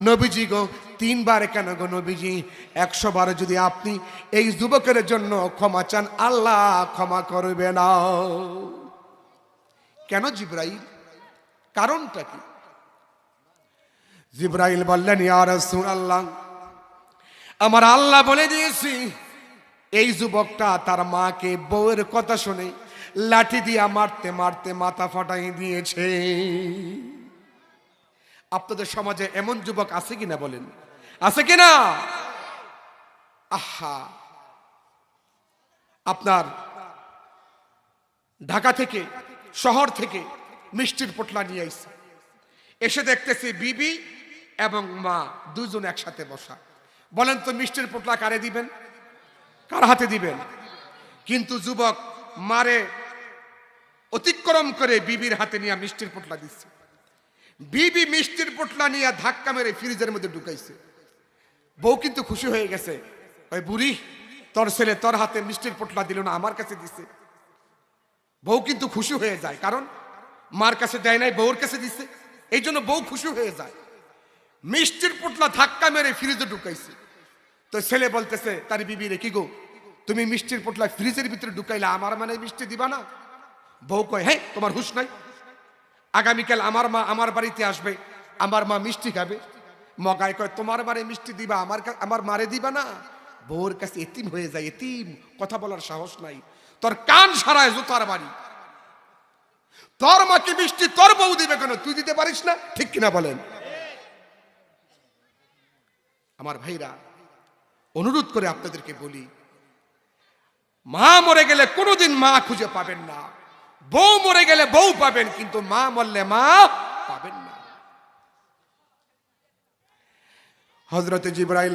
নবীজি গো, 3 বার কেন গো নবীজি? 100 বার যদি আপনি এই যুবকের জন্য ক্ষমা চান, আল্লাহ ক্ষমা করবে না। কেন জিবরাইল? কারণটা কি? জিবরাইল বললেন, ইয়া রাসূলুল্লাহ, আমার আল্লাহ বলে দিয়েছি এই যুবকটা তার মাকে বউয়ের কথা শুনে লাঠি দিয়ে মারতে মারতে মাথা ফাটাই দিয়েছে। আপনাদের সমাজে এমন যুবক আছে কিনা বলেন? আছে কিনা? আহা, আপনার ঢাকা থেকে, শহর থেকে মিষ্টির পোটলা নিয়ে আইছে, এসে দেখতেছি বিবি এবং মা দুজন একসাথে বসা। বলেন তো মিষ্টির পোটলা কারে দিবেন? কার হাতে দিবেন? কিন্তু যুবক মারে অতিক্রম করে বিবির হাতে নিয়ে মিষ্টির পোটলা দিচ্ছে। বিবি মিষ্টির পোটলা নিয়ে ধাক্কা মেরে ফ্রিজের মধ্যে ঢুকাইছে। বউ কিন্তু খুশি হয়ে গেছে, ওই বুড়ি তোর ছেলে তোর হাতে মিষ্টির পোটলা দিল না, আমার কাছে দিছে। বউ কিন্তু খুশি হয়ে যায়, কারণ মার কাছে দেয় নাই, বউর কাছে দিছে, এই জন্য বউ খুশি হয়ে যায়। মিষ্টির পোটলা ধাক্কা মেরে ফ্রিজে ঢুকাইছে। তো ছেলে বলতেছে তার বিবিরে, কি গো তুমি মিষ্টির পোটলা ফ্রিজের ভিতরে ঢুকাইলে, আমার মানে মিষ্টি দিবা না? বউ কয়, হ্যাঁ তোমার হুঁশ নাই? আগামীকাল আমার মা আমার বাড়িতে আসবে, আমার মা মিষ্টি খাবে। মগায় কয়, তোমার মারে মিষ্টি দিবা, আমার মারে দিবা না? বউর কাছে এতিম হয়ে যায়, এতিম, কথা বলার সাহস নাই। তোর কান সারায় জুতার বাড়ি। তোর মাকে মিষ্টি তোর বউ দিবে কেন? তুই দিতে পারিস না? ঠিক কিনা বলেন? আমার ভাইরা, অনুরোধ করে আপনাদেরকে বলি, মা মরে গেলে কোনোদিন মা খুঁজে পাবেন না। বউ মরে গেলে বউ পাবেন, কিন্তু মা মরলে মা পাবেন না। হযরত জিবরাইল